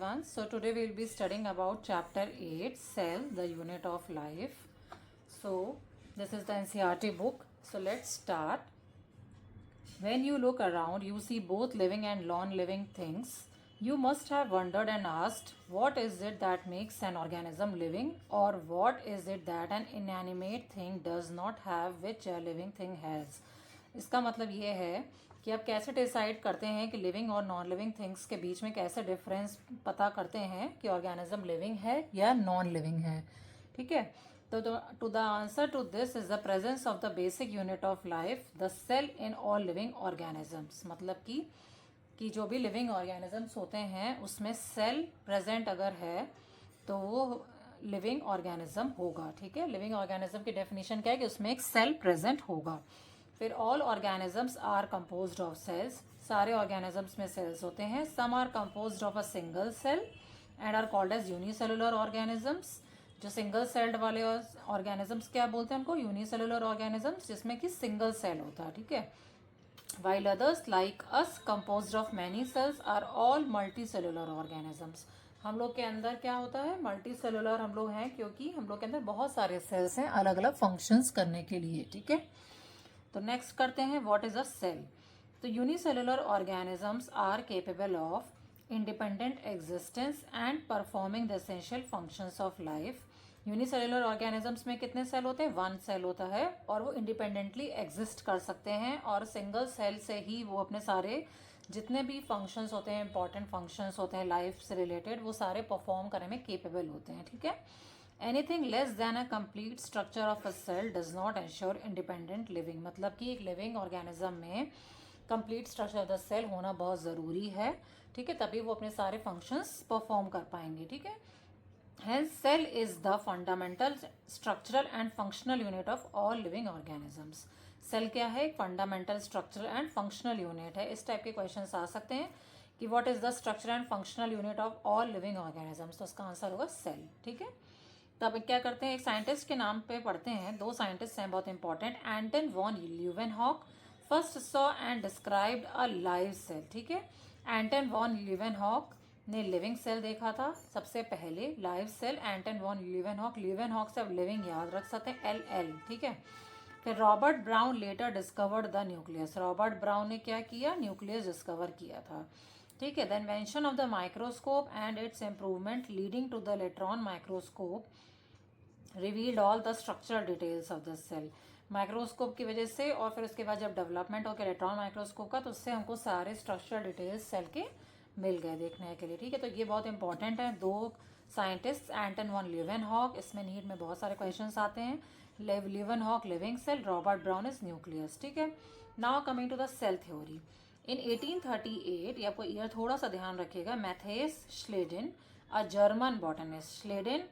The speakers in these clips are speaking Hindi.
everyone. So today we will be studying about chapter 8, Cell, the unit of life. So this is the NCERT book. So let's start. When you look around, you see both living and non-living things. You must have wondered and asked, what is it that makes an organism living, or what is it that an inanimate thing does not have which a living thing has? इसका मतलब ये है कि आप कैसे डिसाइड करते हैं कि लिविंग और नॉन लिविंग थिंग्स के बीच में कैसे डिफरेंस पता करते हैं कि ऑर्गेनिज्म लिविंग है या नॉन लिविंग है. ठीक है, तो to the answer to this is the presence of the basic unit of life, the cell in all living organisms. मतलब कि जो भी लिविंग ऑर्गेनिजम्स होते हैं उसमें सेल प्रेजेंट अगर है तो वो लिविंग ऑर्गेनिज्म होगा. ठीक है, लिविंग ऑर्गेनिज्म की डेफिनेशन क्या है कि उसमें एक सेल प्रेजेंट होगा. फिर all organisms are composed of cells. सारे ऑर्गेनिजम्स में सेल्स होते हैं. Some are composed of a single cell and are called as unicellular organisms. जो सिंगल सेल्ड वाले ऑर्गेनिजम्स क्या बोलते हैं उनको? यूनिसेलुलर ऑर्गेनिजम्स, जिसमें कि सिंगल सेल होता है. ठीक है, while others like us composed of many cells are all multicellular organisms. हम लोग के अंदर क्या होता है? मल्टी सेलुलर हम लोग हैं, क्योंकि हम लोग के अंदर बहुत सारे सेल्स हैं अलग अलग फंक्शंस करने के लिए. ठीक है, तो नेक्स्ट करते हैं व्हाट इज अ सेल. तो unicellular organisms are capable of independent existence and performing the essential functions of life. Unicellular organisms में कितने सेल होते हैं? वन सेल होता है, और वो इंडिपेंडेंटली एग्जिस्ट कर सकते हैं, और सिंगल सेल से ही वो अपने सारे जितने भी फंक्शंस होते हैं, इंपॉर्टेंट फंक्शंस होते हैं लाइफ से रिलेटेड, वो सारे परफॉर्म करने में केपेबल होते हैं. ठीक है, anything less than a complete structure of a cell does not ensure independent living. मतलब कि एक लिविंग ऑर्गेनिज्म में complete structure of the cell होना बहुत ज़रूरी है. ठीक है, तभी वो अपने सारे फंक्शंस परफॉर्म कर पाएंगे. ठीक है, hence cell is the fundamental structural and functional unit of all living organisms. Cell क्या है? एक fundamental structural and functional unit है. इस टाइप के क्वेश्चंस आ सकते हैं कि what is the structure and functional unit of all living organisms. तो उसका आंसर होगा सेल. ठीक है, तब क्या करते हैं, एक साइंटिस्ट के नाम पे पढ़ते हैं. दो साइंटिस्ट हैं बहुत important. Anton von Leeuwenhoek first saw and described a live cell. ठीक है, एंटन वॉन ल्यूवेनहॉक ने लिविंग सेल देखा था सबसे पहले. Live cell Anton von Leeuwenhoek से अब लिविंग याद रख सकते हैं, LL. ठीक है, फिर Robert Brown later discovered the nucleus. Robert Brown ने क्या किया? न्यूक्लियस डिस्कवर किया था. ठीक है, the invention of the microscope and its improvement leading to the electron microscope revealed all the structural details of the cell. Microscope की वजह से, और फिर उसके बाद जब डेवलपमेंट हो गया इलेक्ट्रॉन माइक्रोस्कोप का, तो उससे हमको सारे स्ट्रक्चरल डिटेल्स सेल के मिल गए देखने के लिए. ठीक है, तो ये बहुत इंपॉर्टेंट है. दो साइंटिस्ट, एंटन वॉन ल्यूवेनहॉक, इसमें नीट में बहुत सारे क्वेश्चंस आते हैं. Leeuwenhoek living cell, Robert Brown is nucleus. ठीक है, now coming to the cell theory. In 1838, ये आपको ईयर थोड़ा सा ध्यान रखिएगा, मैथेस श्लेडेन, अ जर्मन बॉटनिस्ट. श्लेडेन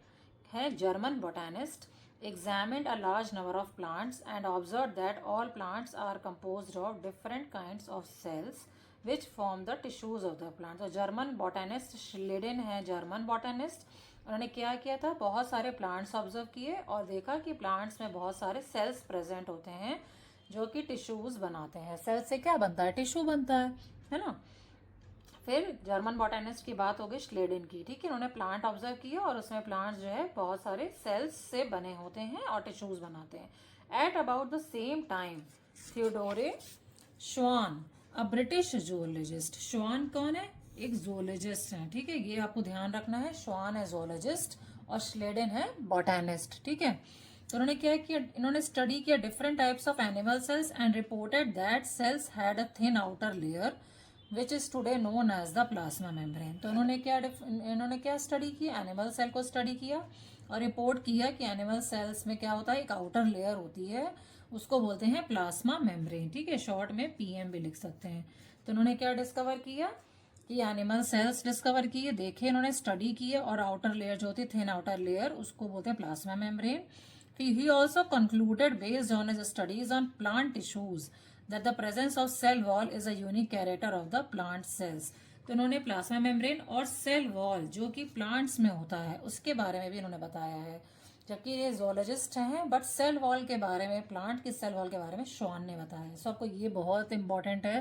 है German botanist. examined a large number of plants and observed that all plants are composed of different kinds of cells which form the tissues of the plant. तो जर्मन बॉटनिस्ट श्लेडेन है जर्मन बॉटनिस्ट. उन्होंने क्या किया था? बहुत सारे प्लांट्स ऑब्जर्व किए और देखा कि प्लांट्स में बहुत सारे सेल्स प्रेजेंट होते हैं जो कि टिश्यूज बनाते हैं. सेल से क्या बनता है? टिश्यू बनता है ना. फिर जर्मन बॉटनिस्ट की बात हो गई श्लेडेन की. ठीक है, उन्होंने प्लांट ऑब्जर्व किया और उसमें प्लांट्स जो है बहुत सारे सेल्स से बने होते हैं और टिश्यूज बनाते हैं. At about the same time Theodore Schwann, a British zoologist. श्वान कौन है? एक जूलॉजिस्ट है. ठीक है, ये आपको ध्यान रखना है. श्वान है जूलॉजिस्ट और श्लेडेन है बॉटनिस्ट. ठीक है, तो उन्होंने क्या किया? इन्होंने स्टडी किया different types of animal cells and reported that cells had a thin outer layer which is today known as the plasma membrane. तो इन्होंने क्या स्टडी किया? एनिमल सेल को स्टडी किया और रिपोर्ट किया कि एनिमल सेल्स में क्या होता है? एक आउटर लेयर होती है, उसको बोलते हैं प्लाज्मा मेम्ब्रेन. ठीक है, शॉर्ट में PM भी लिख सकते हैं. तो उन्होंने क्या डिस्कवर किया कि एनिमल सेल्स डिस्कवर किए, देखे, इन्होंने स्टडी किए, और आउटर लेयर जो होती है थिन आउटर लेयर, उसको बोलते हैं plasma membrane. He also concluded based on his studies on plant tissues that the presence of cell wall is a unique character of the plant cells. तो इन्होंने प्लाज्मा मेम्ब्रेन और सेल वॉल जो कि प्लांट्स में होता है उसके बारे में भी इन्होंने बताया है. जबकि ये जोलॉजिस्ट हैं, बट सेल वॉल के बारे में, प्लांट की सेल वॉल के बारे में श्वान ने बताया. सो आपको ये बहुत इंपॉर्टेंट है,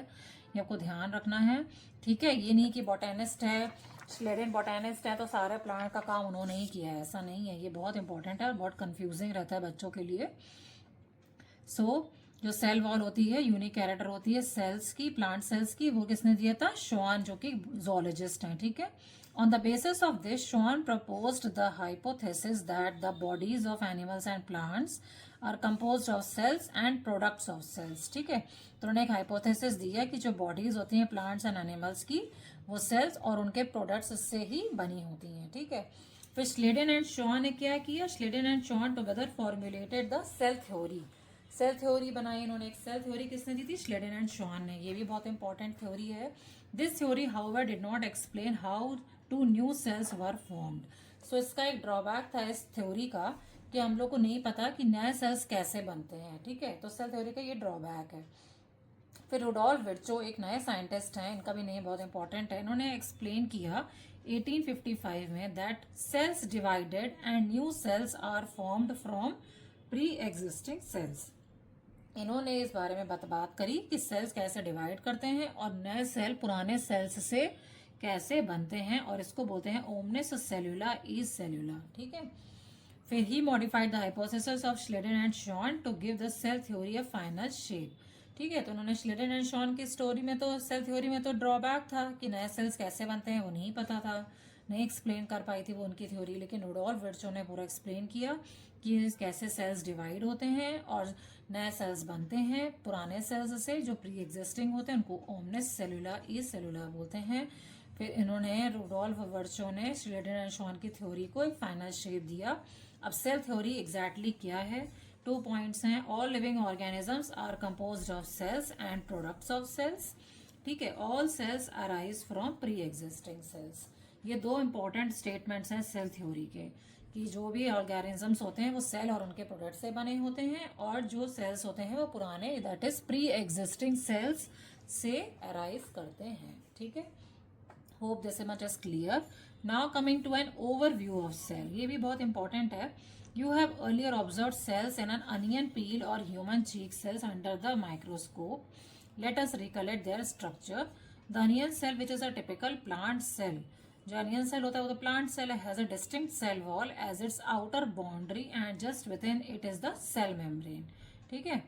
ये आपको ध्यान रखना है. ठीक है, ये नहीं कि बॉटनिस्ट है स्लेडेन बॉटैनिस्ट हैं तो सारे प्लांट का काम उन्होंने ही किया है, ऐसा नहीं है। ये बहुत इंपॉर्टेंट है और बहुत कंफ्यूजिंग रहता है बच्चों के लिए। जो सेल वॉल होती है, यूनिक कैरेक्टर होती है सेल्स की, प्लांट सेल्स की, वो किसने दिया था? शॉन, जो कि जोलॉजिस्ट हैं, ठीक है। On the basis of this Schwann proposed the hypothesis that the bodies of animals and plants are composed of cells and products of cells, ठीक है। तो उन्होंने एक हाइपोथेसिस दी है कि जो बॉडीज होती हैं प्लांट्स एंड एनिमल्स की, वो सेल्स और उनके प्रोडक्ट्स से ही बनी होती हैं, ठीक है। फिर स्लेडन एंड शॉन ने क्या किया? Schleiden and Schwann together formulated the cell theory. Cell theory बनाई इन्होंने। एक सेल थ्योरी किसने दी थी? स्लेडन एंड शॉन ने। ये भी बहुत इंपॉर्टेंट थ्योरी है। This theory however did not explain how to new cells were formed. So इसका एक ड्रॉबैक था इस थ्योरी का कि हम लोग को नहीं पता कि नए सेल्स कैसे बनते हैं, ठीक है। तो सेल थ्योरी का ये ड्रॉबैक है। फिर रुडोल्फ विर्चो एक नए साइंटिस्ट हैं, इनका भी नेम बहुत इंपॉर्टेंट है। इन्होंने एक्सप्लेन किया 1855 में that cells divided and new cells are formed from pre existing cells. इन्होंने इस बारे में बात करी कि सेल्स कैसे डिवाइड करते हैं और नए सेल पुराने सेल्स से कैसे बनते हैं, और इसको बोलते हैं ओमनिस सेल्यूला इज सेल्यूला, ठीक है। फिर he modified the hypothesis of Schleiden and Schwann to give the cell theory a final shape, ठीक है। तो उन्होंने स्लेडन एंड शॉन की स्टोरी में तो, सेल थ्योरी में तो ड्रॉबैक था कि नए सेल्स कैसे बनते हैं वो नहीं पता था, नहीं एक्सप्लेन कर पाई थी वो उनकी थ्योरी। लेकिन रुडोल्फ विर्चो ने पूरा एक्सप्लेन किया कि कैसे सेल्स डिवाइड होते हैं और नए सेल्स बनते हैं पुराने सेल्स से जो प्री एग्जिस्टिंग होते हैं, उनको ओमनिस सेल्यूला ई सेल्यूला बोलते हैं। फिर इन्होंने, रुडोल्फ विर्चो ने स्लेडन एंड शॉन की थ्योरी को एक फाइनल शेप दिया। अब सेल थ्योरी एग्जैक्टली क्या है? 2 पॉइंट्स हैं। All living organisms are composed of cells and products of cells, ठीक है। All cells arise from pre existing cells. ये 2 इंपॉर्टेंट स्टेटमेंट्स हैं सेल थ्योरी के, कि जो भी ऑर्गेनिजम्स होते हैं वो सेल और उनके प्रोडक्ट से बने होते हैं, और जो सेल्स होते हैं वो पुराने, that is pre existing cells से अराइज करते हैं, ठीक है। Hope this much is clear. Now coming to an overview of cell. ये भी बहुत इंपॉर्टेंट है। You have earlier observed cells in an onion peel or human cheek cells under the microscope. Let us recollect their structure. The onion cell, which is a typical plant cell, जो onion cell होता है वो तो plant cell है, has a distinct cell wall as its outer boundary and just within it is the cell membrane, ठीक है।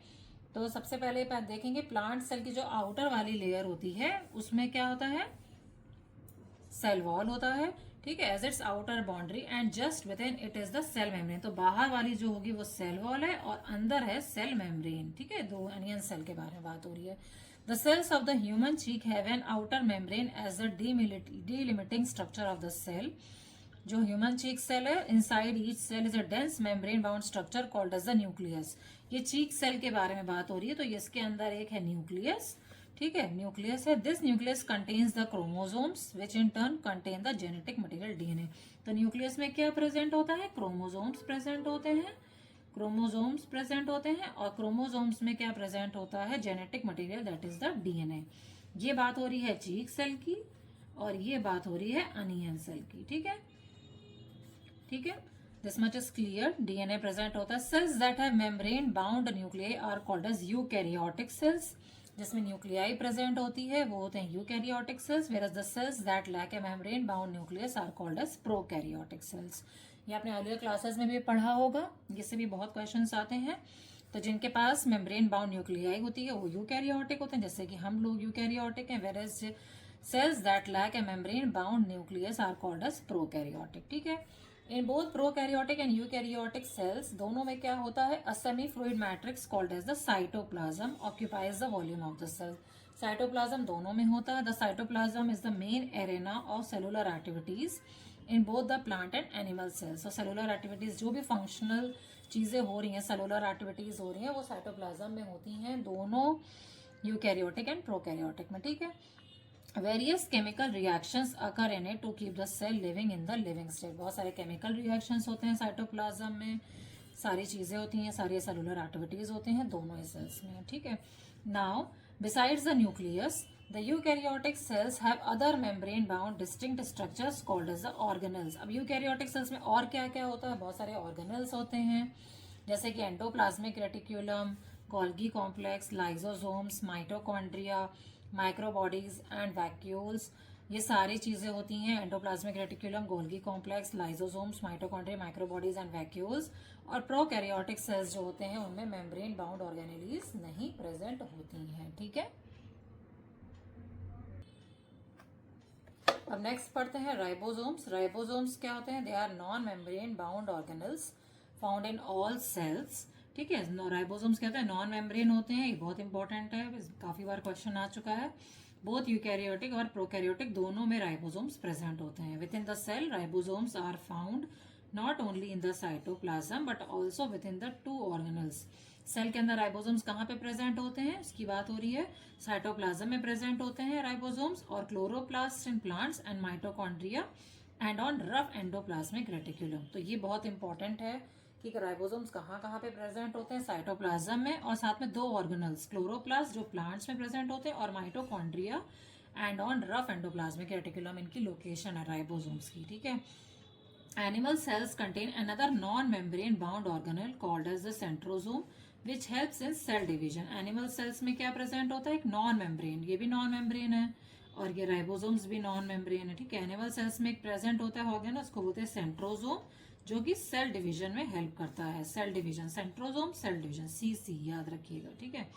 तो सबसे पहले देखेंगे plant cell की जो outer वाली layer होती है उसमें क्या होता है? सेल वॉल होता है, ठीक है, as its outer boundary and just within it is the cell membrane. तो बाहर वाली जो होगी वो सेल वॉल है और अंदर है सेल मेम्ब्रेन, ठीक है। 2 अनियन सेल के बारे में बात हो रही है। The cells of the human cheek have an outer membrane as the delimiting structure of the cell. जो ह्यूमन चीक सेल है, inside each cell is a dense membrane bound structure called as the nucleus. ये चीक सेल के बारे में बात हो रही है, तो इसके अंदर एक है न्यूक्लियस, ठीक है, न्यूक्लियस है। This nucleus contains the chromosomes which in turn contain the genetic material DNA. तो न्यूक्लियस में क्या प्रेजेंट होता है? क्रोमोसोम्स प्रेजेंट होते हैं, क्रोमोसोम्स प्रेजेंट होते हैं, और क्रोमोसोम्स में क्या प्रेजेंट होता है? Genetic material, that is the DNA. ये बात हो रही है चीक सेल की और ये बात हो रही है अनियन सेल की, ठीक है, ठीक है। This much is clear. DNA present होता है। Cells that have membrane bound nuclei are called as eukaryotic cells. जिसमें न्यूक्लियाई प्रेजेंट होती है वो होते हैं eukaryotic cells, where the cells that lack a membrane bound nucleus are called as prokaryotic cells. ये आपने अर्लियर क्लासेस में भी पढ़ा होगा, इससे भी बहुत क्वेश्चंस आते हैं। तो जिनके पास मेम्ब्रेन बाउंड न्यूक्लियाई होती है वो यूकैरियोटिक होते हैं, जैसे कि हम लोग यूकैरियोटिक हैं, whereas cells that lack a membrane bound nucleus are called as prokaryotic, ठीक है। In both prokaryotic and eukaryotic cells दोनों में क्या होता है? A semi fluid matrix called as the cytoplasm occupies the volume of the cell. Cytoplasm दोनों में होता है। The cytoplasm is the main arena of cellular activities in both the plant and animal cells. तो सेलुलर एक्टिविटीज, जो भी फंक्शनल चीजें हो रही हैं, सेलुलर एक्टिविटीज हो रही हैं, वो साइटोप्लाज्म में होती हैं, दोनों यूकैरियोटिक एंड प्रोकैरियोटिक में, ठीक है। Various chemical reactions occur in it to keep the cell living in the living state. बहुत सारे केमिकल रिएक्शंस होते हैं साइटोप्लाज्म में, सारी चीजें होती हैं, सारी सेलुलर एक्टिविटीज होती हैं दोनों ही सेल्स में, ठीक है। Now besides the nucleus the eukaryotic cells have other membrane bound distinct structures called as the organelles. अब यूकैरियोटिक सेल्स में और क्या क्या होता है? बहुत सारे ऑर्गेनल्स होते हैं, जैसे कि endoplasmic reticulum, Golgi complex, lysosomes, mitochondria, microbodies and vacuoles, ये सारी चीज़ें होती हैं endoplasmic reticulum, Golgi complex, lysosomes, mitochondria, microbodies and vacuoles. और प्रोकैरियोटिक सेल्स जो होते हैं उनमें मेम्ब्रेन बाउंड ऑर्गेनेलीज नहीं प्रेजेंट होती हैं। ठीक है, अब नेक्स्ट पढ़ते हैं राइबोसोम्स। राइबोसोम्स क्या होते हैं? They are non membrane bound organelles found in all cells. ठीक है, राइबोसोम्स क्या होते हैं? नॉन मेम्ब्रेन होते हैं। ये बहुत इंपॉर्टेंट है, काफी बार क्वेश्चन आ चुका है। बोथ यूकैरियोटिक और प्रोकैरियोटिक दोनों में राइबोसोम्स प्रेजेंट होते हैं। Within the cell ribosomes are found not only in the cytoplasm but also within the two organelles. Cell के अंदर राइबोसोम्स कहाँ पे प्रेजेंट होते हैं इसकी बात हो रही है। साइटोप्लाज्म में प्रेजेंट होते हैं राइबोसोम्स, और chloroplast in plants and mitochondria and on rough endoplasmic reticulum. तो ये बहुत इंपॉर्टेंट है कि राइबोसोम्स कहाँ कहाँ पे प्रेजेंट होते हैं? साइटोप्लाज्म में, और साथ में दो ऑर्गेनल्स, क्लोरोप्लास्ट जो प्लांट्स में प्रेजेंट होते हैं और mitochondria and on rough endoplasmic reticulum. इनकी लोकेशन है राइबोसोम्स की। ठीक है, animal cells contain another non-membrane bound organelle called as the centrosome which helps in cell division. animal cells में क्या प्रेजेंट होता है? एक नॉन मेम्ब्रेन, ये भी नॉन मेम्ब्रेन है और ये राइबोसोम्स भी नॉन मेम्ब्रेन है। ठीक है, एनिमल सेल्स में एक प्रेजेंट होता है ऑर्गेन, उसको बोलते हैं सेंट्रोजोम, जो कि सेल डिवीजन में हेल्प करता है। Cell division, centrosome cell division, सी याद रखिएगा। ठीक है,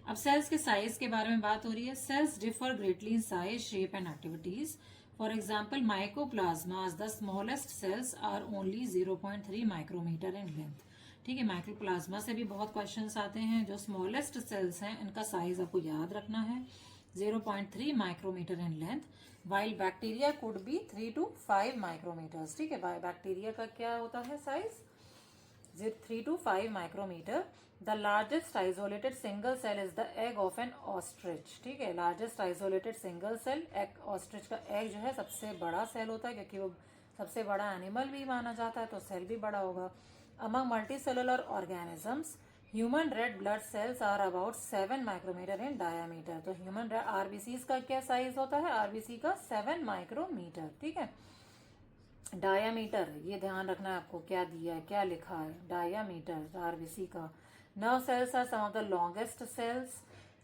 अब सेल्स के साइज के बारे में बात हो रही है। Cells differ greatly in size, shape and activities. For example, mycoplasmas, the smallest cells are only 0.3 micrometer in length. ठीक है, माइक्रोप्लाज्मा से भी बहुत क्वेश्चंस आते हैं। जो स्मॉलेस्ट सेल्स हैं इनका साइज आपको याद रखना है, 0.3 micrometer in length, while bacteria could be 3 to 5 micrometers. ठीक है, बैक्टीरिया का क्या होता है size? 3 to 5 micrometer. The largest isolated single cell is the egg of an ostrich. ठीक है, largest isolated single cell egg, ostrich का एग जो है सबसे बड़ा सेल होता है, क्योंकि वो सबसे बड़ा एनिमल भी माना जाता है, तो सेल भी बड़ा होगा। Among multicellular organisms human red blood cells are about 7 micrometer in diameter. तो ह्यूमन आरबीसी का क्या साइज होता है? आरबीसी का 7 माइक्रोमीटर। ठीक है, डायामीटर ये ध्यान रखना है आपको, क्या दिया है, क्या लिखा है, डायामीटर आरबीसी का। Nerve cells are some of the longest cells,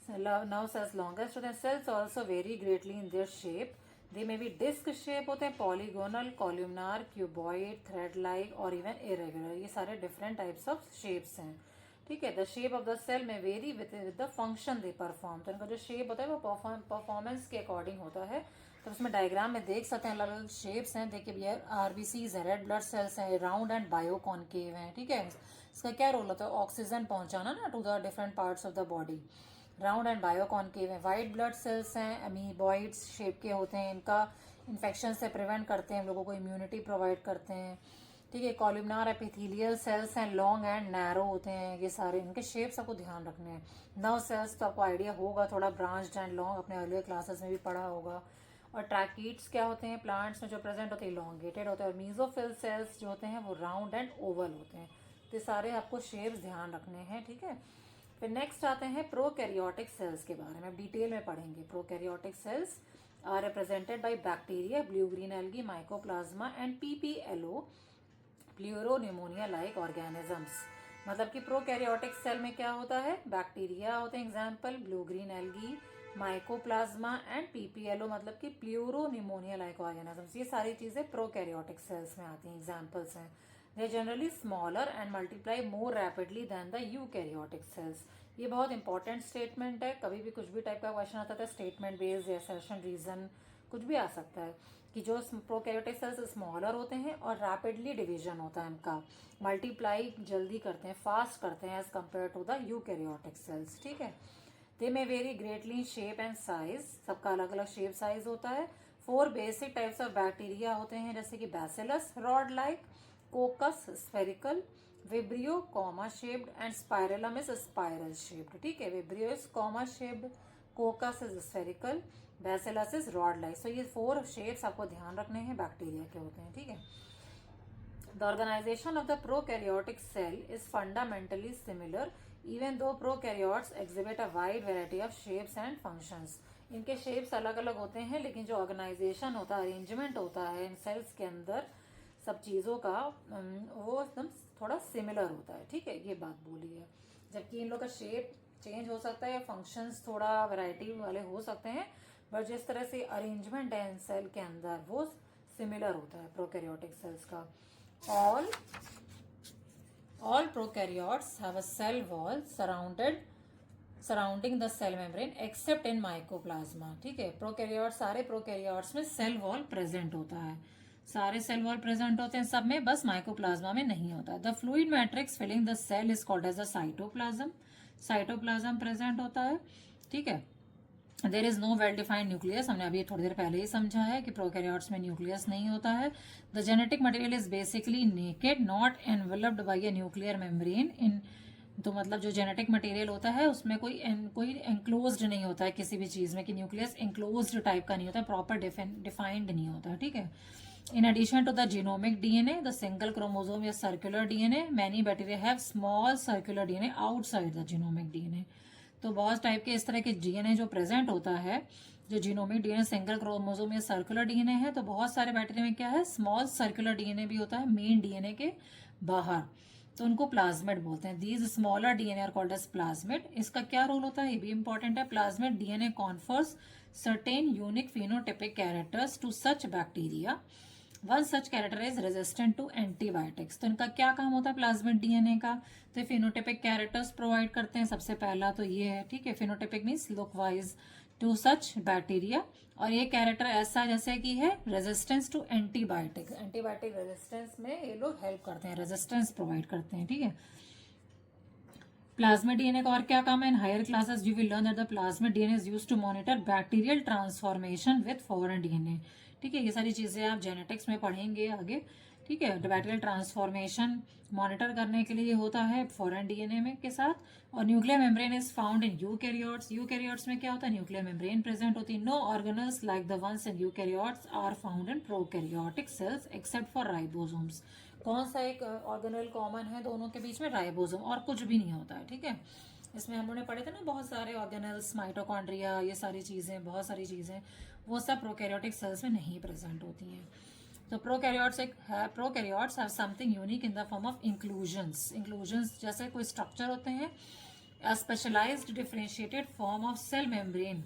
nerve cells longest होते हैं। Cells also vary greatly in their shape, they may be disc shape होते हैं, polygonal, columnar, cuboid, thread like और इवन इरेगुलर। ये सारे डिफरेंट टाइप्स ऑफ शेप्स हैं। ठीक है, the shape of the cell may vary with the function they perform. तो इनका जो शेप होता है वो परफॉर्मेंस के अकॉर्डिंग होता है। तो उसमें डायग्राम में देख सकते हैं अलग अलग शेप्स हैं। देखिए भैया, आरबीसीज है, रेड ब्लड सेल्स हैं, राउंड एंड बायो कॉन्केव हैं। ठीक है, इसका क्या रोल होता है? ऑक्सीजन पहुंचाना ना to the different parts of the body. Round and biconcave है। वाइट ब्लड सेल्स हैं, अमीबॉइड्स शेप के होते हैं, इनका इन्फेक्शन से प्रिवेंट करते हैं, हम लोगों को इम्यूनिटी प्रोवाइड करते हैं। ठीक है, कॉलमनार एपिथेलियल सेल्स हैं, लॉन्ग एंड नैरो होते हैं। ये सारे इनके शेप्स आपको ध्यान रखने हैं। नर्व सेल्स तो आपको आइडिया होगा, थोड़ा ब्रांच्ड एंड लॉन्ग, अपने अर्लियर क्लासेस में भी पढ़ा होगा। और ट्रैकीट्स क्या होते हैं? प्लांट्स में जो प्रेजेंट होते हैं इलॉन्गेटेड होते हैं। और मीजोफिल सेल्स जो होते हैं वो राउंड एंड ओवल होते हैं। तो सारे आपको शेप्स ध्यान रखने हैं। ठीक है, फिर नेक्स्ट आते हैं प्रोकैरियोटिक सेल्स के बारे में, डिटेल में पढ़ेंगे। Prokaryotic cells are represented by bacteria, blue green algae, mycoplasma and PPLO, pleuropneumonia like organisms. मतलब कि प्रोकैरियोटिक सेल में क्या होता है? बैक्टीरिया होते हैं, example blue green algae, mycoplasma and PPLO मतलब कि प्लूरोन्यूमोनिया लाइक ऑर्गेनिजम्स। ये सारी चीजें प्रोकैरियोटिक सेल्स में आती हैं, एग्जाम्पल्स हैं। They generally smaller and multiply more rapidly than the eukaryotic cells. ये बहुत इंपॉर्टेंट स्टेटमेंट है। कभी भी कुछ भी टाइप का क्वेश्चन आता है, स्टेटमेंट बेस्ड या असर्शन रीजन कुछ भी आ सकता है, कि जो प्रोकैरियोटिक सेल्स स्मॉलर होते हैं और रैपिडली डिवीजन होता है इनका, मल्टीप्लाई जल्दी करते हैं, फास्ट करते हैं as compare to the eukaryotic cells. ठीक है, they may vary greatly in shape and size, सबका अलग अलग शेप साइज होता है। 4 बेसिक टाइप्स ऑफ बैक्टीरिया होते हैं, जैसे कि bacillus rod like, coccus spherical, vibrio comma shaped and spirillum is spiral shaped. ठीक है, vibrio is comma shaped, coccus is spherical, bacillus is rod like. So ये 4 शेप्स आपको ध्यान रखने हैं, बैक्टीरिया के होते हैं। ठीक है, the organisation of the prokaryotic cell is fundamentally similar even though prokaryotes exhibit a wide variety of shapes and functions. इनके शेप्स अलग अलग होते हैं, लेकिन जो ऑर्गेनाइजेशन होता है, अरेंजमेंट होता है इन सेल्स के अंदर सब चीज़ों का, वो एकदम थोड़ा सिमिलर होता है। ठीक है, ये बात बोली है। जबकि इन लोग का शेप चेंज हो सकता है, फंक्शंस थोड़ा वैरायटी वाले हो सकते हैं, बट जिस तरह से अरेंजमेंट है सेल के अंदर वो सिमिलर होता है प्रोकैरियोटिक सेल्स का। All prokaryotes have a cell wall surrounding the cell membrane except in mycoplasma. ठीक है, प्रोकैरियोट्स, सारे प्रोकैरियोट्स में सेल वॉल प्रेजेंट होता है, सारे सेल वॉल प्रेजेंट होते हैं सब में, बस माइकोप्लाज्मा में नहीं होता। The fluid matrix filling the cell is called as a cytoplasm. Cytoplasm present होता है। ठीक है, there is no well defined nucleus, हमने अभी थोड़ी देर पहले ही समझा है कि प्रोकैरियोट्स में न्यूक्लियस नहीं होता है। The genetic material is basically naked not enveloped by a nuclear membrane in, तो मतलब जो जेनेटिक मटेरियल होता है उसमें कोई एंक्लोज्ड नहीं होता है किसी भी चीज़ में, कि न्यूक्लियस एंक्लोज्ड टाइप का नहीं होता, प्रॉपर डिफाइंड नहीं होता। ठीक है, in addition to the genomic DNA, the single chromosome या circular DNA, many bacteria have small circular DNA outside the genomic DNA। तो बहुत टाइप के इस तरह के डीएनए जो प्रेजेंट होता है, जो जीनोमिक डीएनए सिंगल क्रोमोसोम या सर्कुलर डीएनए है, तो बहुत सारे बैक्टीरिया में क्या है, स्मॉल सर्कुलर डीएनए भी होता है मेन डीएनए के बाहर, तो उनको प्लाज्मिड बोलते हैं। These smaller DNA are called as plasmid. इसका क्या रोल होता है ये भी इंपॉर्टेंट है। Plasmid DNA confers certain unique phenotypic characters to such bacteria, one such character is resistant to antibiotics. तो इनका क्या काम होता है प्लाज्मिड डीएनए का, तो फिनोटिपिक कैरेक्टर्स प्रोवाइड करते हैं। सबसे पहला तो ये है, ठीक है, phenotypic means look wise to such bacteria, और ये कैरेक्टर ऐसा जैसे कि है resistance to antibiotic, antibiotic resistance में ये लोग हेल्प करते हैं, रेजिस्टेंस प्रोवाइड करते हैं। ठीक है, प्लाज्मिड डीएनए का और क्या काम है, in higher classes you will learn that the plasmid DNA is used to monitor bacterial transformation with foreign DNA. ठीक है, ये सारी चीजें आप जेनेटिक्स में पढ़ेंगे आगे। ठीक है, बैक्टीरियल ट्रांसफॉर्मेशन मॉनिटर करने के लिए होता है फॉरेन डीएनए में के साथ। और nuclear membrane is found in eukaryotes. Eukaryotes में क्या होता है, न्यूक्लियर मेम्ब्रेन प्रेजेंट होती है। No organelles like the ones in eukaryotes are found in prokaryotic cells except for ribosomes. कौन सा एक ऑर्गेनल कॉमन है दोनों के बीच में, राइबोसोम, और कुछ भी नहीं होता है। ठीक है, इसमें हम लोगों ने पढ़े थे ना बहुत सारे ऑर्गेनल्स, माइटोकॉन्ड्रिया, ये सारी चीज़ें, बहुत सारी चीज़ें, वो सब प्रोकैरियोटिक सेल्स में नहीं प्रेजेंट होती हैं। तो prokaryotes have something unique in the form of inclusions. Inclusions जैसे कोई स्ट्रक्चर होते हैं, a specialized differentiated form of cell membrane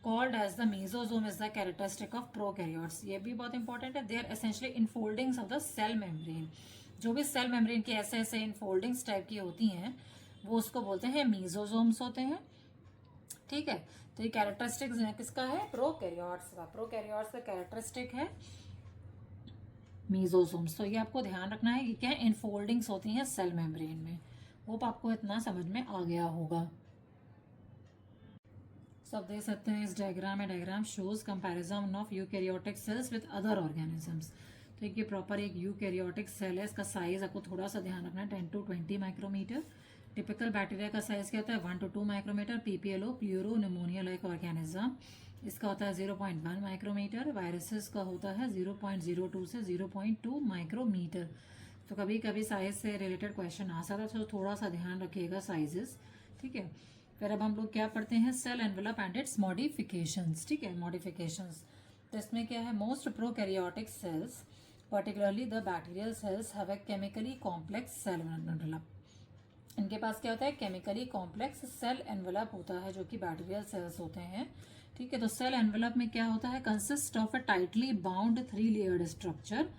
called as the mesosome is the characteristic of prokaryotes। ये भी बहुत इंपॉर्टेंट है। they are essentially enfoldings of the cell membrane। जो भी सेल मेम्ब्रेन की ऐसे ऐसे इनफोल्डिंग्स टाइप की होती हैं वो उसको बोलते हैं मीजोजोम्स होते हैं। ठीक है, तो ये कैरेक्टरिस्टिक्स किसका है, प्रोकैरियोट्स का। प्रोकैरियोट्स का कैरेक्टरिस्टिक है मीजोसोम्स। तो ये आपको ध्यान रखना है कि क्या इनफोल्डिंग्स होती हैं सेल मेम्ब्रेन में। होप आपको इतना समझ में आ गया होगा। सब देख सकते हैं इस डायग्राम में, diagram shows comparison of eukaryotic cells with other organisms. तो ये प्रॉपर एक यूकैरियोटिक सेल है, इसका साइज आपको थोड़ा सा ध्यान रखना है, 10 to 20 माइक्रोमीटर। टिपिकल बैक्टीरिया का साइज क्या होता है, 1 to 2 micrometer. PPLO pleuropneumonia like organism, इसका होता है 0.1 माइक्रोमीटर। वायरसेस का होता है 0.02 से 0.2 माइक्रोमीटर। तो कभी कभी साइज से रिलेटेड क्वेश्चन आ सकता है, तो थोड़ा सा ध्यान रखिएगा साइजेस। ठीक है, फिर अब हम लोग क्या पढ़ते हैं, cell envelope and its modifications. ठीक है, मॉडिफिकेशंस, तो इसमें क्या है, most prokaryotic cells particularly the bacterial cells have a chemically complex cell envelope. इनके पास क्या होता है, केमिकली कॉम्प्लेक्स सेल एनवेलप होता है, जो कि बैक्टीरियल सेल्स होते हैं। ठीक है, तो सेल एनवेलप में क्या होता है, consist of a tightly bound 3 layered structure,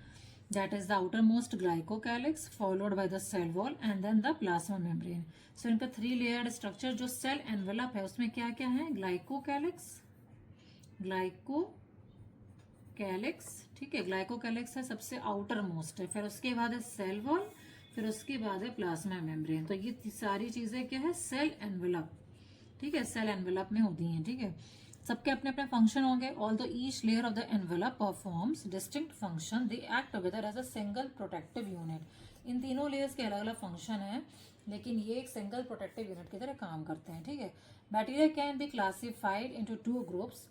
that is the outermost glycocalyx followed by the cell wall and then the plasma membrane। so इनका 3 layered structure जो cell envelope है उसमें क्या क्या है, ग्लाइकोकैलिक्स। ठीक है, ग्लाइकोकैलिक्स है सबसे आउटर मोस्ट है, फिर उसके बाद है सेल वॉल, फिर उसके बाद है प्लाज्मा मेम्ब्रेन। तो ये सारी चीजें क्या है, सेल एनवेलप। ठीक है, सेल एनवेलप में होती हैं। ठीक है, सबके अपने अपने फंक्शन होंगे। Although each layer of the envelope performs distinct function, they act together as a single protective unit. इन तीनों लेयर्स के अलग अलग फंक्शन हैं, लेकिन ये एक सिंगल प्रोटेक्टिव यूनिट की तरह काम करते हैं। ठीक है, bacteria can be classified into 2 groups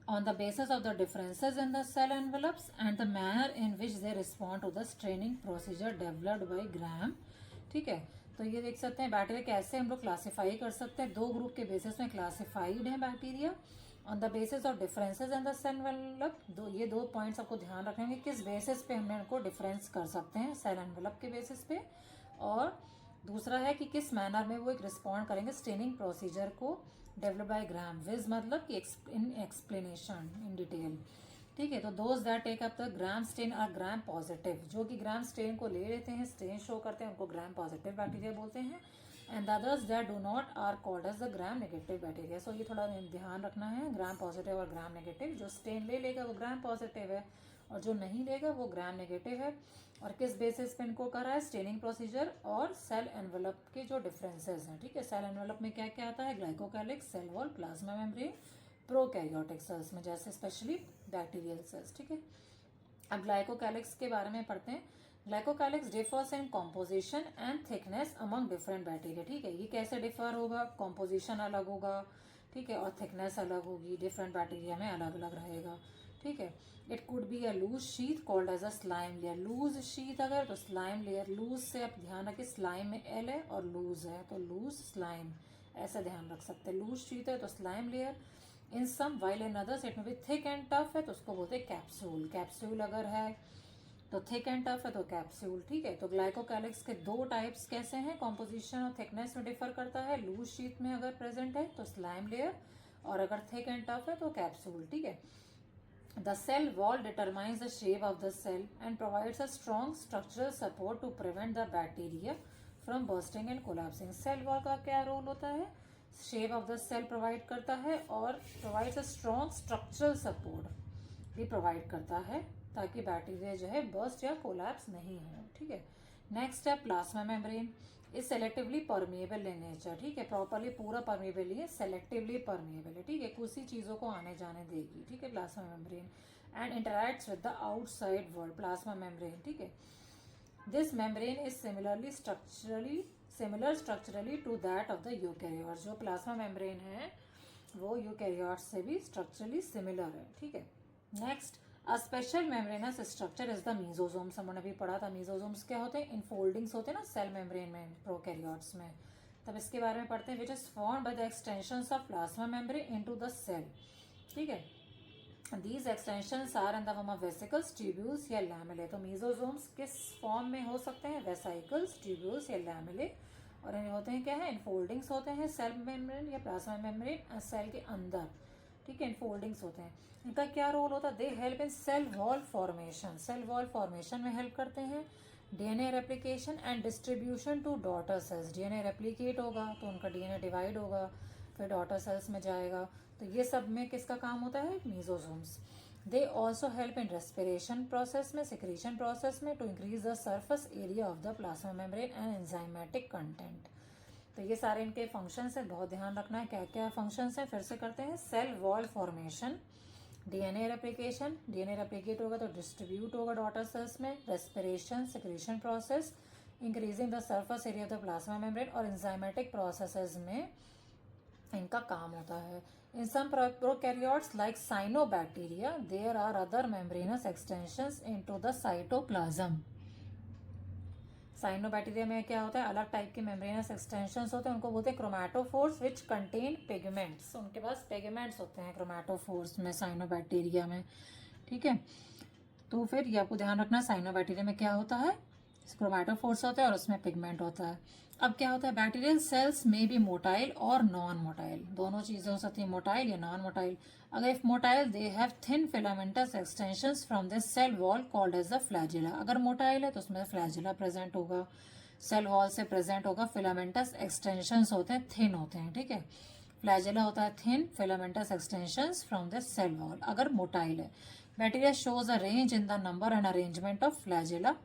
on the basis of the differences in the cell envelopes and the manner in which they respond to the staining procedure developed by Graham। ठीक है, तो ये देख सकते हैं बैक्टीरिया कैसे हम लोग क्लासीफाई कर सकते हैं, 2 ग्रुप के बेसिस में क्लासीफाइड है bacteria on the basis of differences in the cell envelope. ये 2 पॉइंट्स आपको ध्यान रखने होंगे, किस बेसिस पे हम इनको डिफरेंस कर सकते हैं, सेल एनवेलप के बेसिस पे, और दूसरा है कि किस मैनर में वो एक रिस्पॉन्ड करेंगे स्टेनिंग प्रोसीजर को डेवलप बाय ग्राम। विज मतलब कि इन एक्सप्लेनेशन इन डिटेल, ठीक है। तो those that take up the Gram stain are Gram positive, जो कि ग्राम स्टेन को ले लेते हैं, स्टेन शो करते हैं, उनको ग्राम पॉजिटिव बैक्टीरिया बोलते हैं। And the others that do not are called as the gram negative bacteria. So ये थोड़ा ध्यान रखना है, ग्राम पॉजिटिव और ग्राम नेगेटिव। जो स्टेन ले लेगा वो ग्राम पॉजिटिव है, और जो नहीं लेगा वो ग्राम नेगेटिव है। और किस बेसिस पे इनको करा है, स्टेनिंग प्रोसीजर और सेल एनवेलप के जो डिफरेंसेस हैं, ठीक है। सेल एनवेलप में क्या क्या आता है, glycocalyx, cell wall, plasma membrane, prokaryotic cells में जैसे स्पेशली बैक्टीरियल सेल्स, ठीक है। अब ग्लाइकोकैलिक्स के बारे में पढ़ते हैं। Glycocalyx differs in composition and thickness among different bacteria, ठीक है। ये कैसे डिफर होगा, कॉम्पोजिशन अलग होगा, ठीक है, और थिकनेस अलग होगी, डिफरेंट बैक्टीरिया में अलग अलग रहेगा, ठीक है। It could be a loose sheath called as a slime layer. Loose sheath अगर, तो स्लाइम लेयर। लूज से आप ध्यान रखिए, स्लाइम में एल है और लूज है, तो लूज स्लाइम ऐसा ध्यान रख सकते हैं। लूज शीथ है तो slime layer. In some while in others it में भी थिक एंड टफ है, तो उसको बोलते हैं कैप्सूल। कैप्सूल अगर है तो थिक एंड टफ है तो कैप्सूल, ठीक है। तो ग्लाइकोकैलिक्स के दो टाइप्स कैसे हैं, कॉम्पोजिशन और थिकनेस में डिफर करता है। लूज शीथ में अगर प्रेजेंट है तो स्लाइम लेयर, और अगर थिक एंड टफ है तो कैप्सूल, ठीक है। The cell wall determines the shape of the cell and provides a strong structural support to prevent the bacteria from bursting and collapsing. Cell wall का क्या रोल होता है, shape of the cell provide करता है और provides a strong structural support भी प्रोवाइड करता है, ताकि बैक्टीरिया जो है बर्स्ट या कोलैप्स नहीं हो, ठीक है। नेक्स्ट है plasma membrane. Is selectively permeable in nature, ठीक है। प्रॉपरली पूरा परमिएबल ही है, सेलेक्टिवली परमिएबल है, ठीक है। कुछ ही चीज़ों को आने जाने देगी, ठीक है, plasma membrane. And interacts with the outside world, plasma membrane, ठीक है। This membrane is similar structurally to that of the eukaryotes. जो प्लाज्मा मेम्ब्रेन है वो यूकैरियोट्स से भी स्ट्रक्चरली सिमिलर है, ठीक है। Next, a special membranous structure is the mesosomes. हमने अभी पढ़ा था मीजोजोम्स क्या होते हैं, इनफोल्डिंग्स होते हैं ना सेल मेम्ब्रेन में, प्रोकैरियोट्स में। तब इसके बारे में पढ़ते हैं। Which is formed by the extensions of plasma membrane into the cell, ठीक है। These extensions are in the form of vesicles, tubules या लैमेले। तो मीजोजोम्स किस फॉर्म में हो सकते हैं, वेसाइकल्स, ट्यूब्यूल्स या लैमेले। और इन्हें होते हैं क्या है, इनफोल्डिंग्स होते हैं सेल मेम्ब्रेन या प्लाज्मा मेम्ब्रेन सेल के अंदर, ठीक है, इनफोल्डिंग्स होते हैं। इनका क्या रोल होता है, they help in cell wall formation. Cell wall formation में हेल्प करते हैं। DNA replication and distribution to daughter cells. DNA replicate होगा तो उनका डीएनए डिवाइड होगा, फिर डॉटर सेल्स में जाएगा। तो ये सब में किसका काम होता है, mesosomes. They also help in respiration process में, सिक्रीशन प्रोसेस में, to increase the surface area of the plasma membrane and enzymatic content. तो ये सारे इनके फंक्शंस हैं, बहुत ध्यान रखना है क्या क्या फंक्शंस हैं। फिर से करते हैं। Cell wall formation, DNA replication, DNA replicate होगा तो डिस्ट्रीब्यूट होगा डॉटर सेल्स में, respiration, secretion process, increasing the surface area of the plasma membrane, और एंजाइमेटिक प्रोसेसेस में इनका काम होता है। In some prokaryotes like cyanobacteria there are other membranous extensions into the cytoplasm. Cyanobacteria में क्या होता है, अलग टाइप के मेम्ब्रेनस एक्सटेंशंस होते हैं, उनको बोलते हैं क्रोमैटोफोर्स विच कंटेन पिगमेंट्स। उनके पास पिगमेंट्स होते हैं क्रोमैटोफोर्स में, साइनोबैक्टीरिया में, ठीक है। तो फिर ये आपको ध्यान रखना, साइनोबैक्टीरिया में क्या होता है, क्रोमैटोफोर्स होता है और उसमें पिगमेंट होता है। अब क्या होता है, बैक्टीरियल सेल्स में भी मोटाइल और नॉन मोटाइल, दोनों चीज़ें हो सकती हैं, मोटाइल या नॉन मोटाइल। अगर if motile they have thin filamentous extensions from the cell wall called as the flagella. अगर मोटाइल है तो उसमें फ्लैजिला प्रेजेंट होगा, सेल वॉल से प्रेजेंट होगा। फिलामेंटस एक्सटेंशंस होते हैं, थिन होते हैं, ठीक है। फ्लैजिला होता है thin filamentous extensions from the cell wall अगर मोटाइल है। Bacteria shows a range in the number and arrangement of flagella.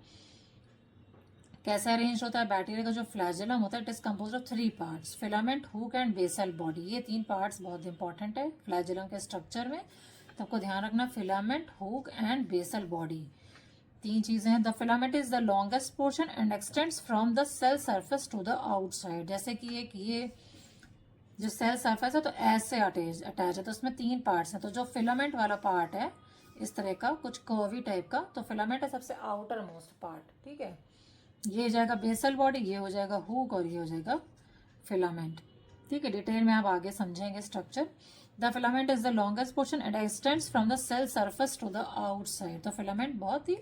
कैसे अरेंज होता है बैक्टीरिया का जो फ्लैजिलम होता है, it is compose of 3 parts, filament, hook and basal body. ये 3 पार्ट्स बहुत इंपॉर्टेंट है फ्लैजिलम के स्ट्रक्चर में, तो आपको ध्यान रखना, filament, hook and basal body, 3 चीजें हैं। The filament is the longest portion and extends from the cell surface to the outside. जैसे कि एक ये जो सेल सर्फेस है तो ऐसे अटैच है, तो उसमें 3 पार्ट्स हैं। तो जो फिलामेंट वाला पार्ट है इस तरह का कुछ कर्वी टाइप का, तो फिलामेंट है सबसे आउटर मोस्ट पार्ट, ठीक है। ये हो जाएगा बेसल बॉडी, ये हो जाएगा हुक और ये हो जाएगा फिलामेंट, ठीक है। डिटेल में आप आगे समझेंगे structure. The filament is the longest portion and extends from the cell surface to the outside. तो फिलामेंट बहुत ही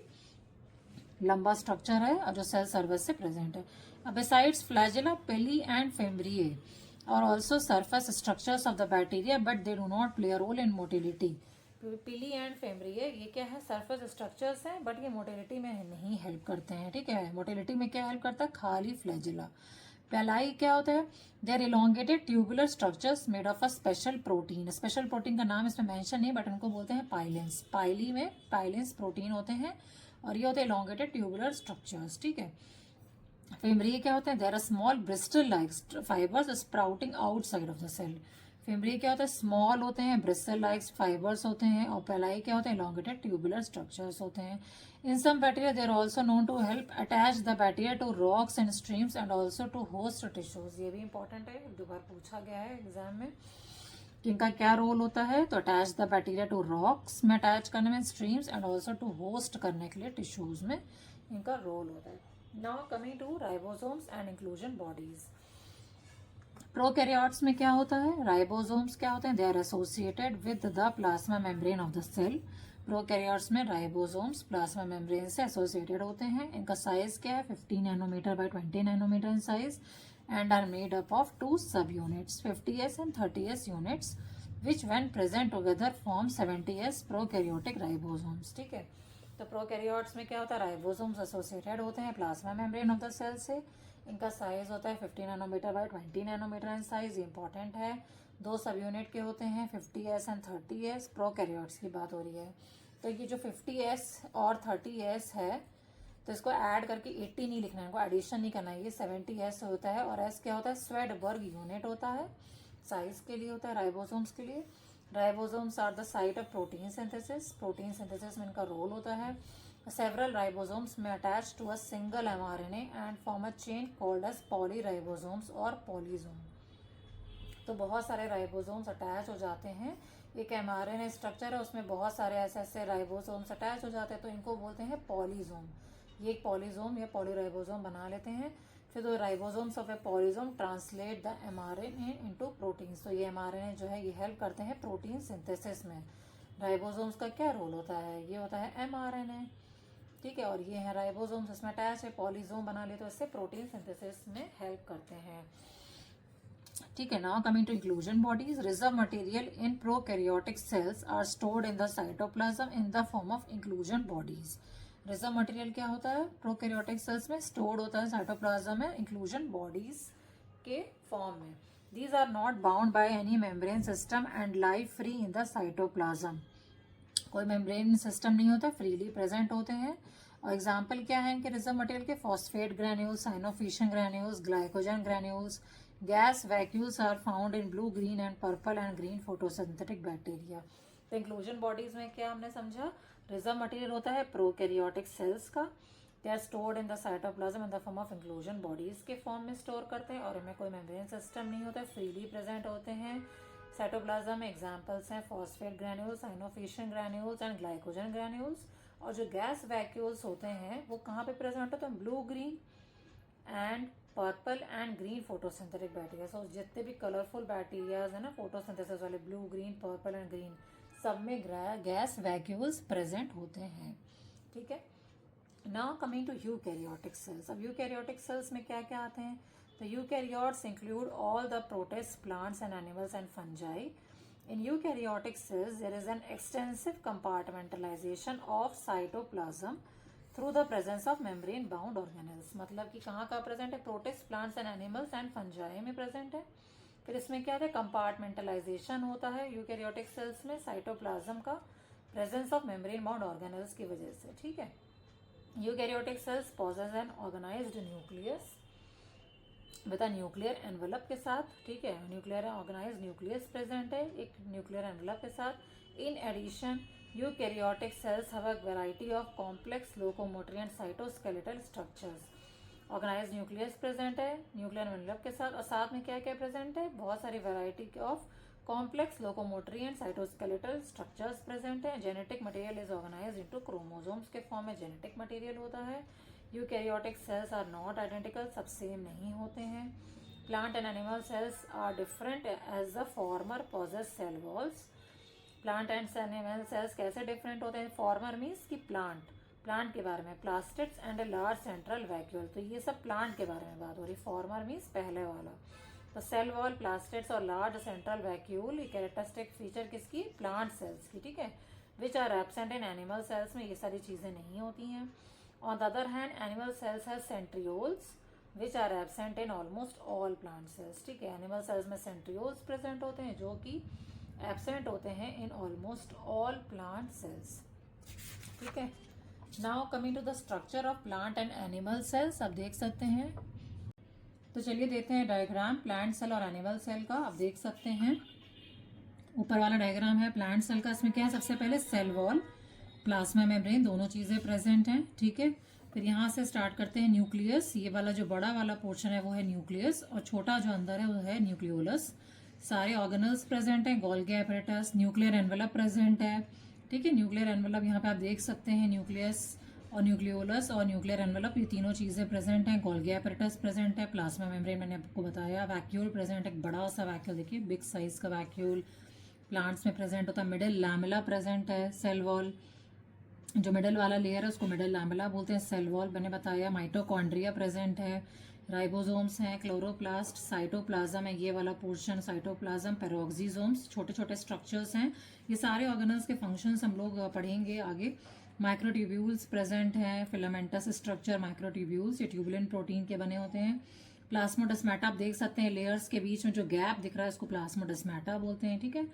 लंबा स्ट्रक्चर है और जो सेल सर्फेस से प्रेजेंट है। Besides flagella, pili and fimbriae और also surface structures of the bacteria but they do not play a role in motility. Pili and fimbriae ये क्या है, सरफेस स्ट्रक्चर्स हैं बट ये मोटिलिटी में नहीं हेल्प करते हैं, ठीक है। मोटिलिटी में क्या हेल्प करता है, खाली फ्लैजिला। पैलाई क्या होता है, they are elongated tubular structures made of a special protein. Special protein का नाम इसमें मेंशन नहीं बट उनको बोलते हैं पाइलेंस। पाइली में पाइलेंस प्रोटीन होते हैं और ये होते हैं इलोंगेटेड ट्यूबुलर स्ट्रक्चर्स, ठीक है। फेमरिया क्या होता है, there are small bristle like fibres sprouting outside of the cell. Fimbriae क्या होता है, स्मॉल होते हैं, ब्रिस्टल लाइक फाइबर्स होते हैं, और पैलाई क्या होते हैं, इलोंगेटेड ट्यूबुलर स्ट्रक्चर्स होते हैं। In some bacteria they are also known to help attach the bacteria to rocks and streams and also to host tissues. ये भी इंपॉर्टेंट है, दो बार पूछा गया है एग्जाम में कि इनका क्या रोल होता है। तो attach the bacteria to rocks में अटैच करने में, streams and also to host करने के लिए टिश्यूज में इनका रोल होता है। Now coming to ribosomes and inclusion bodies. Prokaryotes में क्या होता है, राइबोसोम्स क्या होते हैं, they are associated with the plasma membrane of the cell. Prokaryotes में राइबोसोम्स प्लाज्मा मेम्ब्रेन से एसोसिएटेड होते हैं। इनका साइज क्या है, 15 nanometre by 20 nanometre in size and are made up of two subunits 50s and 30s units which when present together form 70s prokaryotic ribosomes, ठीक है। तो प्रोकैरियोट्स में क्या होता है, राइबोसोम्स एसोसिएटेड होते हैं plasma membrane of the cell से। इनका साइज होता है 50 nanometre by 20 nanometre in size, important है। दो सब यूनिट के होते हैं, 50s एंड 30s। प्रोकैरियोट्स की बात हो रही है, तो ये जो 50s और 30s है तो इसको ऐड करके 80 नहीं लिखना है, इनको एडिशन नहीं करना है, ये 70s होता है। और एस क्या होता है, स्वेडबर्ग यूनिट होता है, साइज के लिए होता है राइबोसोम्स के लिए। Ribosomes are the site of protein synthesis, protein synthesis में इनका रोल होता है। Several ribosomes may attach to a single mRNA and form a chain called as polyribosomes और पॉलीजोम। तो बहुत सारे राइबोसोम्स अटैच हो जाते हैं, एक mRNA स्ट्रक्चर है उसमें बहुत सारे ऐसे ऐसे राइबोसोम्स अटैच हो जाते हैं, तो इनको बोलते हैं पॉलीजोम। ये एक पॉलीजोम या पॉलीराइबोसोम बना लेते हैं। फिर दो ribosomes of a polysome translate the mRNA into proteins. तो ये mRNA जो है ये हेल्प करते हैं प्रोटीन सिंथेसिस में। राइबोसोम्स का क्या रोल होता है, ये होता है mRNA, ठीक है। और ये है राइबोसोम्स, इसमें अटैच है, पॉलीजोम बना ले तो इससे प्रोटीन सिंथेसिस में हेल्प करते हैं, ठीक है। Now coming to inclusion bodies. Reserve material in prokaryotic cells are stored in the cytoplasm in the form of inclusion bodies. Reserve material क्या होता है, प्रोकैरियोटिक सेल्स में स्टोर्ड होता है साइटोप्लाज्म में इंक्लूजन बॉडीज के फॉर्म में। These are not bound by any membrane system and live free in the cytoplasm. कोई मेम्ब्रेन सिस्टम नहीं होता, फ्रीली प्रेजेंट होते हैं। और एग्जाम्पल क्या है इनके रिजर्व मटेरियल के, phosphate granules, cyanophycean granules, glycogen granules. Gas vacuoles are found in blue, green and purple and green photosynthetic bacteria. तो इंक्लूजन बॉडीज में क्या हमने समझा, रिजर्व मटेरियल होता है प्रोकैरियोटिक सेल्स का, they are stored in the cytoplasm in the form of inclusion bodies के फॉर्म में स्टोर करते हैं, और इनमें कोई मेम्ब्रेन सिस्टम नहीं होता, फ्रीली प्रेजेंट होते हैं साइटोप्लाज्म में। एग्जाम्पल्स हैं phosphate granules, cyanophycean granules and glycogen granules. और जो गैस वैक्यूल्स होते हैं वो कहाँ पे प्रेजेंट होते हैं, blue, green and purple and green photosynthetic bacteria. So जितने भी कलरफुल बैक्टीरियाज है ना फोटोसिंथेसिस वाले, blue, green, purple and green, सब में गैस वैक्यूल्स प्रेजेंट होते हैं, ठीक है। Now coming to eukaryotic cells. अब यूकैरियोटिक सेल्स में क्या क्या आते हैं, तो eukaryotes include all the protist, plants and animals and fungi. In eukaryotic cells, there is an extensive compartmentalization of cytoplasm through the presence of membrane bound organelles। मतलब कि कहाँ का प्रेजेंट है, protist, plants and animals and fungi में प्रेजेंट है। फिर इसमें क्या है, कंपार्टमेंटलाइजेशन होता है यूकैरियोटिक सेल्स में साइटोप्लाज्म का, presence of membrane bound organelles की वजह से, ठीक है। Eukaryotic cells possess an organised nucleus with nuclear envelope के साथ, ठीक है। न्यूक्लियर ऑर्गेनाइज न्यूक्लियस प्रेजेंट है एक न्यूक्लियर एनवलप के साथ। In addition eukaryotic cells have a variety of complex locomotory and cytoskeletal structures. Organise nucleus present है न्यूक्लियर एनवलप के साथ, और साथ में क्या क्या प्रेजेंट है, बहुत सारी variety of complex locomotory and cytoskeletal structures present है। Genetic material is organize into chromosomes के फॉर्म में जेनेटिक मटेरियल होता है। Eukaryotic cells are not identical, सब सेम नहीं होते हैं। Plant and animal cells are different as the former possess cell walls. Plant and animal cells कैसे डिफरेंट होते हैं, फॉर्मर मीन्स कि प्लांट के बारे में, plastids and a large central vacuole, तो ये सब प्लांट के बारे में बात हो रही। फॉर्मर मीन्स पहले वाला, तो सेल वॉल, प्लास्टिड्स और लार्ज सेंट्रल वैक्यूल, ये कैरेक्टरिस्टिक फीचर किसकी, प्लांट सेल्स की, ठीक है, which are absent in animal cells में ये सारी चीज़ें नहीं होती हैं। On the other hand animal cells have centrioles which are absent in almost all plant cells, ठीक है, एनिमल सेल्स में सेंट्रियोल्स प्रेजेंट होते हैं जो कि एब्सेंट होते हैं in almost all plant cells, ठीक है। Now coming to the structure of plant and animal cells, आप देख सकते हैं। तो चलिए देखते हैं डायग्राम प्लांट सेल और एनिमल सेल का। आप देख सकते हैं ऊपर वाला डायग्राम है प्लांट सेल का। इसमें क्या है, सबसे पहले सेल वॉल, प्लाज्मा मेम्ब्रेन, दोनों चीज़ें प्रेजेंट हैं, ठीक है। फिर यहाँ से स्टार्ट करते हैं न्यूक्लियस, ये वाला जो बड़ा वाला पोर्शन है वो है न्यूक्लियस, और छोटा जो अंदर है वो है न्यूक्लियोलस। सारे ऑर्गेनल्स प्रेजेंट हैं, Golgi apparatus, nuclear envelope present है, ठीक है। न्यूक्लियर एनवेलप यहाँ पे आप देख सकते हैं, न्यूक्लियस और न्यूक्लियोलस और न्यूक्लियर एनवेलप ये तीनों चीज़ें प्रेजेंट हैं। गोल्गी एपरेटस प्रेजेंट है, प्लाज्मा मेम्ब्रेन मैंने आपको बताया, वैक्यूल प्रेजेंट है, एक बड़ा सा वैक्यूल, देखिए बिग साइज का वैक्यूल प्लांट्स में प्रेजेंट होता है। मिडिल लैमेला प्रेजेंट है, सेल वॉल, जो मिडिल वाला लेयर है उसको मिडिल लैमेला बोलते हैं, सेल वॉल मैंने बताया। माइटोकॉन्ड्रिया प्रेजेंट है, राइबोसोम्स हैं, क्लोरोप्लास्ट, साइटोप्लाज्म है ये वाला पोर्शन, साइटोप्लाज्म, पेरोक्सीसोम्स, छोटे छोटे स्ट्रक्चर्स हैं। ये सारे ऑर्गेनल्स के फंक्शंस हम लोग पढ़ेंगे आगे। माइक्रोट्यूब्यूल्स प्रेजेंट हैं, फिलामेंटस स्ट्रक्चर, माइक्रोट्यूब्यूल्स ये ट्यूबुलिन प्रोटीन के बने होते हैं। प्लाज्मोडेस्माटा आप देख सकते हैं, लेयर्स के बीच में जो गैप दिख रहा है उसको प्लाज्मोडेस्माटा बोलते हैं, ठीक है।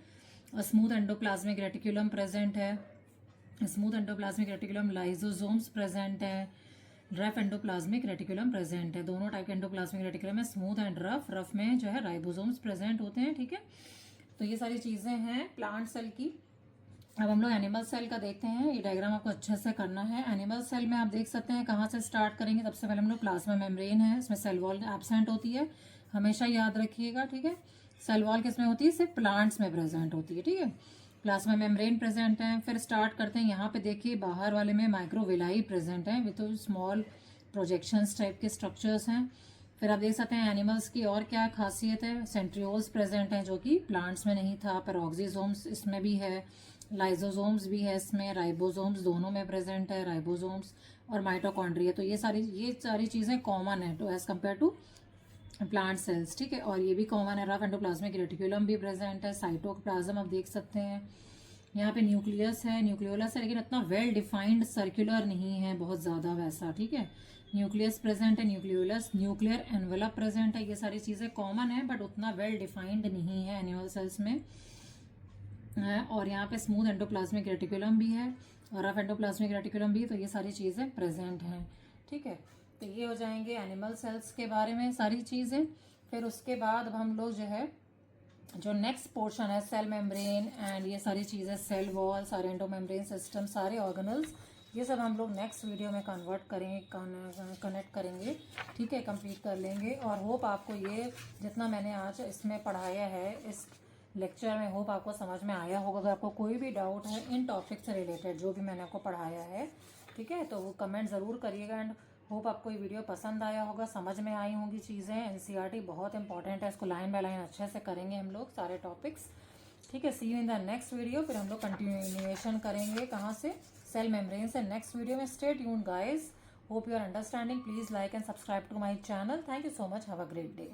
और स्मूथ एंडोप्लाज्मिक रेटिकुलम प्रेजेंट है, smooth endoplasmic reticulum, lysosomes present है, रफ एंडोप्लाज्मिक रेटिकुलम प्रेजेंट है। दोनों टाइप के एंडोप्लाज्मिक रेटिकुलम है, स्मूथ एंड रफ। रफ में जो है राइबोसोम्स प्रेजेंट होते हैं, ठीक है। तो ये सारी चीज़ें हैं प्लांट सेल की। अब हम लोग एनिमल सेल का देखते हैं, ये डायग्राम आपको अच्छे से करना है। एनिमल सेल में आप देख सकते हैं कहाँ से स्टार्ट करेंगे। सबसे पहले हम लोग प्लाज्मा मेम्ब्रेन है, इसमें सेल वॉल एब्सेंट होती है, हमेशा याद रखिएगा, ठीक है। सेल वॉल किसमें होती है, सिर्फ प्लांट्स में प्रेजेंट होती है, ठीक है। प्लाज्मा मेम्ब्रेन प्रेजेंट है। फिर स्टार्ट करते हैं, यहाँ पे देखिए बाहर वाले में माइक्रोविलाई प्रेजेंट है विथ स्मॉल प्रोजेक्शंस टाइप के स्ट्रक्चर्स हैं। फिर आप देख सकते हैं एनिमल्स की और क्या खासियत है, सेंट्रियोल्स प्रेजेंट हैं जो कि प्लांट्स में नहीं था, पेरोक्सीसोम्स इसमें भी है, लाइजोसोम्स भी है इसमें, राइबोसोम्स दोनों में प्रेजेंट है, राइबोसोम्स और माइटोकॉन्ड्रिया। तो ये सारी चीज़ें कॉमन है to as compare to plant cells, ठीक है। और ये भी कॉमन है, रफ एंडोप्लाज्मिक रेटिकुलम भी प्रेजेंट है, साइटोप्लाज्म आप देख सकते हैं। यहाँ पे न्यूक्लियस है, न्यूक्लियोलस है, लेकिन इतना वेल डिफाइंड सर्कुलर नहीं है बहुत ज़्यादा वैसा, ठीक है। न्यूक्लियस प्रेजेंट है, न्यूक्लियोलस, न्यूक्लियर एनवेलप प्रेजेंट है, ये सारी चीज़ें कॉमन है बट उतना वेल डिफाइंड नहीं है एनिमल सेल्स में। और यहाँ पे स्मूथ एंडोप्लाज्मिक रेटिकुलम भी है और रफ एंडोप्लाज्मिक रेटिकुलम भी, तो ये सारी चीज़ें प्रेजेंट हैं, ठीक है। तो ये हो जाएंगे एनिमल सेल्स के बारे में सारी चीज़ें। फिर उसके बाद अब हम लोग जो है जो नेक्स्ट पोर्शन है सेल मेम्ब्रेन एंड ये सारी चीज़ें, सेल वॉल, सारे एंडोमेम्ब्रेन सिस्टम, सारे ऑर्गेनल्स, ये सब हम लोग नेक्स्ट वीडियो में कन्वर्ट करेंगे, कनेक्ट करेंगे, ठीक है, कंप्लीट कर लेंगे। और होप आपको ये जितना मैंने आज इसमें पढ़ाया है इस लेक्चर में, होप आपको समझ में आया होगा। अगर आपको कोई भी डाउट है इन टॉपिक से रिलेटेड जो भी मैंने आपको पढ़ाया है, ठीक है, तो वो कमेंट ज़रूर करिएगा। एंड होप आपको ये वीडियो पसंद आया होगा, समझ में आई होंगी चीज़ें। एनसीईआरटी बहुत इंपॉर्टेंट है, इसको लाइन बाय लाइन अच्छे से करेंगे हम लोग सारे टॉपिक्स, ठीक है। See you in the next video. फिर हम लोग कंटिन्यूएशन करेंगे कहाँ से, सेल मेम्ब्रेन से नेक्स्ट वीडियो में। Stay tuned guys, hope you are understanding. Please like and subscribe to my channel. Thank you so much, have a great day.